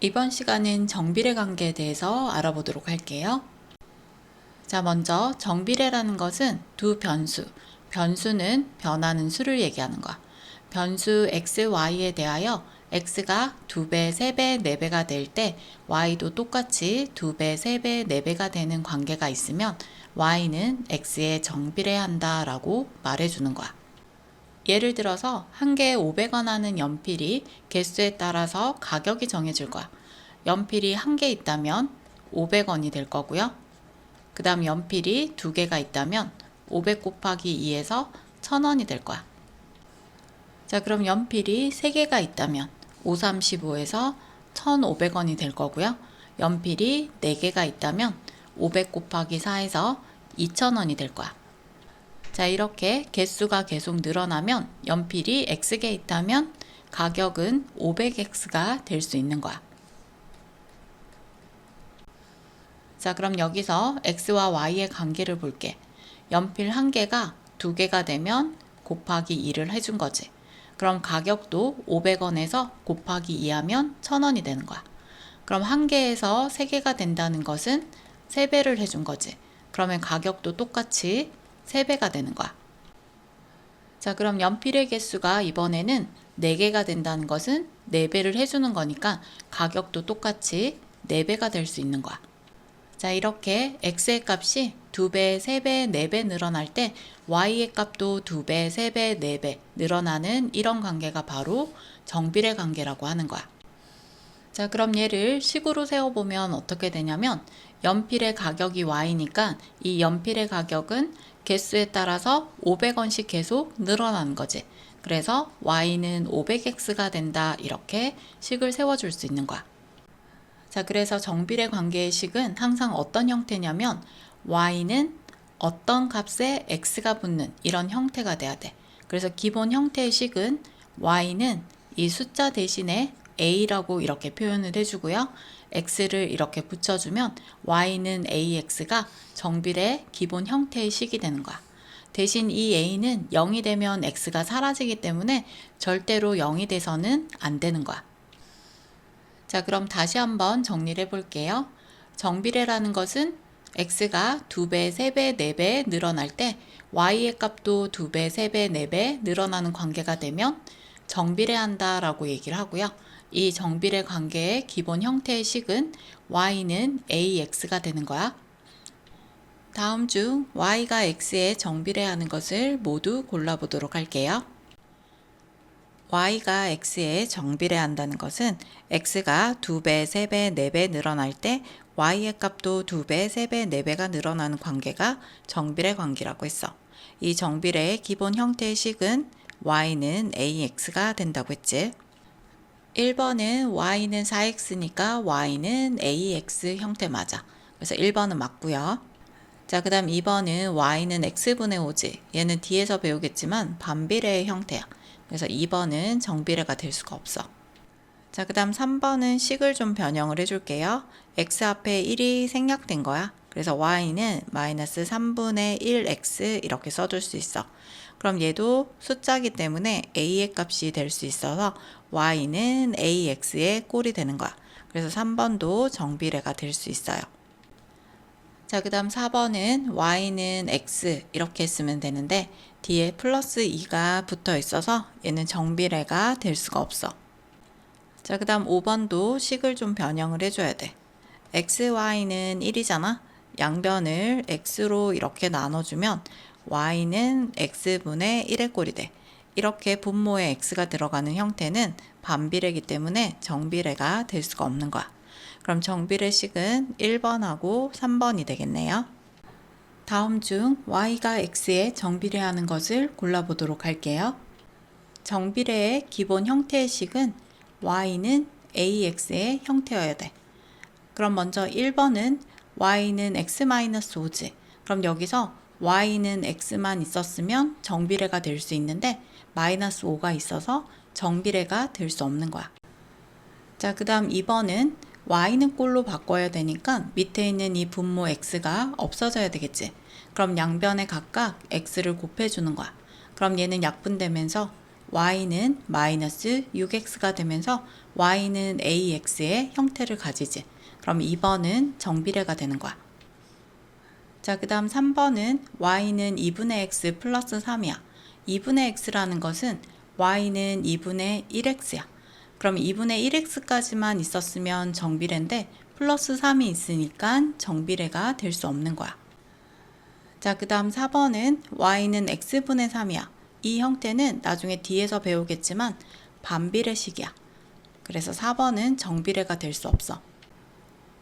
이번 시간은 정비례 관계에 대해서 알아보도록 할게요. 자, 먼저 정비례라는 것은 두 변수, 변수는 변하는 수를 얘기하는 거야. 변수 x, y에 대하여 x가 2배, 3배, 4배가 될 때 y도 똑같이 2배, 3배, 4배가 되는 관계가 있으면 y는 x에 정비례한다 라고 말해주는 거야. 예를 들어서 한 개에 500원 하는 연필이 개수에 따라서 가격이 정해질 거야. 연필이 한 개 있다면 500원이 될 거고요. 그 다음 연필이 두 개가 있다면 500 곱하기 2에서 1000원이 될 거야. 자, 그럼 연필이 3개가 있다면 535에서 1500원이 될 거고요. 연필이 4개가 있다면 500 곱하기 4에서 2000원이 될 거야. 자, 이렇게 개수가 계속 늘어나면 연필이 X개 있다면 가격은 500X가 될 수 있는 거야. 자, 그럼 여기서 X와 Y의 관계를 볼게. 연필 한 개가 2개가 되면 곱하기 2를 해준 거지. 그럼 가격도 500원에서 곱하기 2 하면 1000원이 되는 거야. 그럼 한 개에서 3개가 된다는 것은 3배를 해준 거지. 그러면 가격도 똑같이 3배가 되는 거야. 자, 그럼 연필의 개수가 이번에는 4개가 된다는 것은 4배를 해주는 거니까 가격도 똑같이 4배가 될 수 있는 거야. 자, 이렇게 x의 값이 2배, 3배, 4배 늘어날 때 y의 값도 2배, 3배, 4배 늘어나는 이런 관계가 바로 정비례 관계라고 하는 거야. 자, 그럼 얘를 식으로 세워보면 어떻게 되냐면 연필의 가격이 y니까 이 연필의 가격은 개수에 따라서 500원씩 계속 늘어나는 거지. 그래서 y는 500x가 된다, 이렇게 식을 세워줄 수 있는 거야. 자, 그래서 정비례 관계의 식은 항상 어떤 형태냐면 y는 어떤 값에 x가 붙는 이런 형태가 돼야 돼. 그래서 기본 형태의 식은 y는 이 숫자 대신에 a라고 이렇게 표현을 해주고요. x를 이렇게 붙여주면 y는 ax가 정비례 기본 형태의 식이 되는 거야. 대신 이 a는 0이 되면 x가 사라지기 때문에 절대로 0이 돼서는 안 되는 거야. 자, 그럼 다시 한번 정리를 해볼게요. 정비례라는 것은 x가 2배, 3배, 4배 늘어날 때 y의 값도 2배, 3배, 4배 늘어나는 관계가 되면 정비례한다 라고 얘기를 하고요. 이 정비례 관계의 기본 형태의 식은 y는 ax가 되는 거야. 다음 중 y가 x에 정비례하는 것을 모두 골라보도록 할게요. y가 x에 정비례한다는 것은 x가 2배, 3배, 4배 늘어날 때 y의 값도 2배, 3배, 4배가 늘어나는 관계가 정비례 관계라고 했어. 이 정비례의 기본 형태의 식은 y는 ax가 된다고 했지. 1번은 y는 4x니까 y는 ax 형태 맞아. 그래서 1번은 맞고요. 자, 그 다음 2번은 y는 x분의 5지. 얘는 뒤에서 배우겠지만 반비례의 형태야. 그래서 2번은 정비례가 될 수가 없어. 자, 그 다음 3번은 식을 좀 변형을 해줄게요. x 앞에 1이 생략된 거야. 그래서 y는 마이너스 3분의 1x 이렇게 써줄 수 있어. 그럼 얘도 숫자기 때문에 a의 값이 될 수 있어서 y는 ax의 꼴이 되는 거야. 그래서 3번도 정비례가 될 수 있어요. 자, 그 다음 4번은 y는 x 이렇게 쓰면 되는데 뒤에 플러스 2가 붙어 있어서 얘는 정비례가 될 수가 없어. 자, 그 다음 5번도 식을 좀 변형을 해줘야 돼. xy는 1이잖아. 양변을 x로 이렇게 나눠주면 y는 x분의 1의 꼴이 돼. 이렇게 분모에 x가 들어가는 형태는 반비례이기 때문에 정비례가 될 수가 없는 거야. 그럼 정비례식은 1번하고 3번이 되겠네요. 다음 중 y가 x에 정비례하는 것을 골라보도록 할게요. 정비례의 기본 형태의 식은 y는 ax의 형태여야 돼. 그럼 먼저 1번은 y는 x-5지. 그럼 여기서 y는 x만 있었으면 정비례가 될 수 있는데 마이너스 5가 있어서 정비례가 될 수 없는 거야. 자, 그 다음 2번은 y는 꼴로 바꿔야 되니까 밑에 있는 이 분모 x가 없어져야 되겠지. 그럼 양변에 각각 x를 곱해주는 거야. 그럼 얘는 약분되면서 y는 마이너스 6x가 되면서 y는 ax의 형태를 가지지. 그럼 2번은 정비례가 되는 거야. 자, 그 다음 3번은 y는 2분의 x 플러스 3이야. 2분의 x라는 것은 y는 2분의 1x야. 그럼 2분의 1x까지만 있었으면 정비례인데 플러스 3이 있으니까 정비례가 될 수 없는 거야. 자, 그 다음 4번은 y는 x분의 3이야. 이 형태는 나중에 뒤에서 배우겠지만 반비례식이야. 그래서 4번은 정비례가 될 수 없어.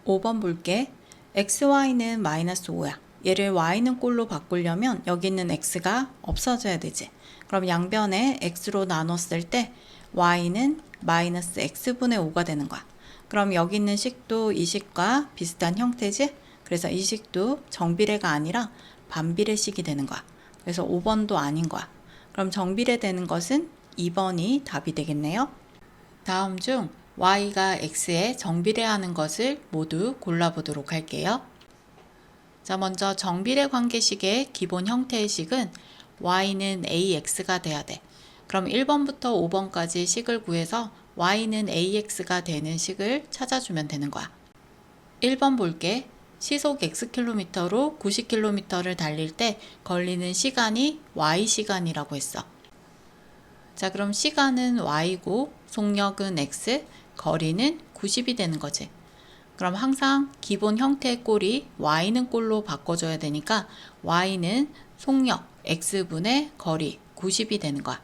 5번 볼게. xy는 마이너스 5야. 얘를 y는 꼴로 바꾸려면 여기 있는 x가 없어져야 되지. 그럼 양변에 x로 나눴을 때 y는 마이너스 x분의 5가 되는 거야. 그럼 여기 있는 식도 이 식과 비슷한 형태지? 그래서 이 식도 정비례가 아니라 반비례식이 되는 거야. 그래서 5번도 아닌 거야. 그럼 정비례 되는 것은 2번이 답이 되겠네요. 다음 중 y가 x에 정비례하는 것을 모두 골라보도록 할게요. 자, 먼저 정비례 관계식의 기본 형태의 식은 y는 ax가 돼야 돼. 그럼 1번부터 5번까지 식을 구해서 y는 ax가 되는 식을 찾아주면 되는 거야. 1번 볼게. 시속 xkm로 90km를 달릴 때 걸리는 시간이 y시간이라고 했어. 자, 그럼 시간은 y고 속력은 x, 거리는 90이 되는 거지. 그럼 항상 기본 형태의 꼴이 y는 꼴로 바꿔줘야 되니까 y는 속력 x분의 거리 90이 되는 거야.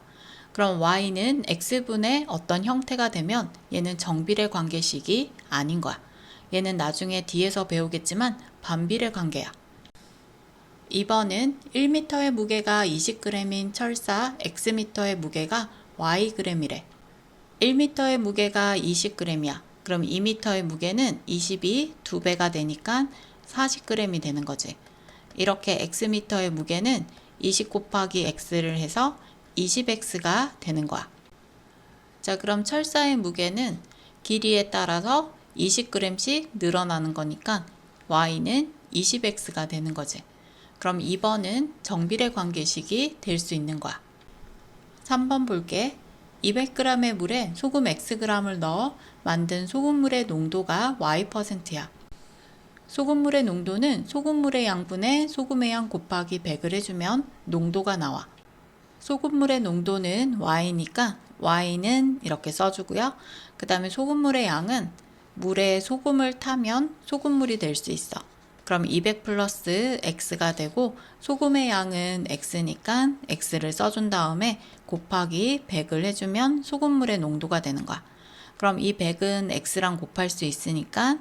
그럼 y는 x분의 어떤 형태가 되면 얘는 정비례 관계식이 아닌 거야. 얘는 나중에 뒤에서 배우겠지만 반비례 관계야. 2번은 1m의 무게가 20g인 철사 xm의 무게가 yg이래. 1m의 무게가 20g이야. 그럼 2m의 무게는 20이 2배가 되니까 40g이 되는 거지. 이렇게 xm의 무게는 20 곱하기 x를 해서 20x가 되는 거야. 자, 그럼 철사의 무게는 길이에 따라서 20g씩 늘어나는 거니까 y는 20x가 되는 거지. 그럼 2번은 정비례 관계식이 될 수 있는 거야. 3번 볼게. 200g의 물에 소금 xg을 넣어 만든 소금물의 농도가 y%야. 소금물의 농도는 소금물의 양분의 소금의 양 곱하기 100을 해주면 농도가 나와. 소금물의 농도는 y니까 y는 이렇게 써주고요. 그 다음에 소금물의 양은 물에 소금을 타면 소금물이 될 수 있어. 그럼 200 플러스 x가 되고 소금의 양은 x니까 x를 써준 다음에 곱하기 100을 해주면 소금물의 농도가 되는 거야. 그럼 이 100은 x랑 곱할 수 있으니까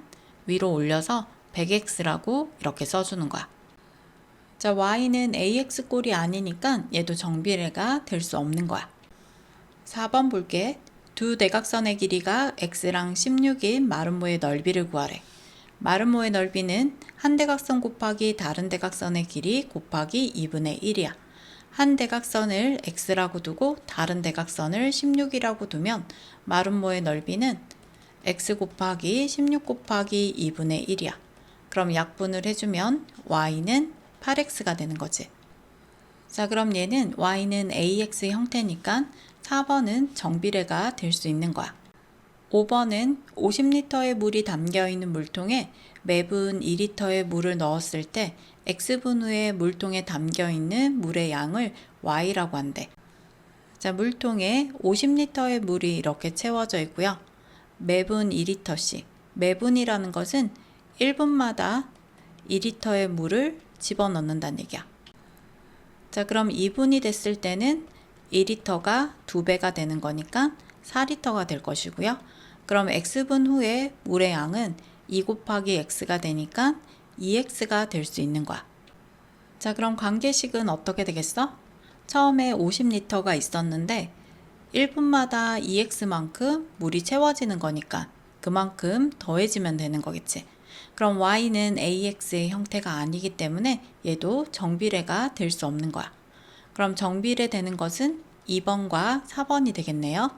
위로 올려서 100x라고 이렇게 써주는 거야. 자, y는 ax 꼴이 아니니까 얘도 정비례가 될 수 없는 거야. 4번 볼게. 두 대각선의 길이가 x랑 16인 마름모의 넓이를 구하래. 마름모의 넓이는 한 대각선 곱하기 다른 대각선의 길이 곱하기 2분의 1이야. 한 대각선을 x라고 두고 다른 대각선을 16이라고 두면 마름모의 넓이는 x 곱하기 16 곱하기 2분의 1이야. 그럼 약분을 해주면 y는 8x가 되는 거지. 자, 그럼 얘는 y는 ax 형태니까 4번은 정비례가 될 수 있는 거야. 5번은 50리터의 물이 담겨있는 물통에 매분 2리터의 물을 넣었을 때 x분 후에 물통에 담겨있는 물의 양을 y라고 한대. 자, 물통에 50리터의 물이 이렇게 채워져 있고요. 매분 2리터씩. 매분이라는 것은 1분마다 2리터의 물을 집어넣는다는 얘기야. 자, 그럼 2분이 됐을 때는 2리터가 2배가 되는 거니까 4리터가 될 것이고요. 그럼 x분 후에 물의 양은 2 곱하기 x가 되니까 2x가 될 수 있는 거야. 자, 그럼 관계식은 어떻게 되겠어? 처음에 50리터가 있었는데 1분마다 2x만큼 물이 채워지는 거니까 그만큼 더해지면 되는 거겠지. 그럼 y는 ax의 형태가 아니기 때문에 얘도 정비례가 될 수 없는 거야. 그럼 정비례 되는 것은 2번과 4번이 되겠네요.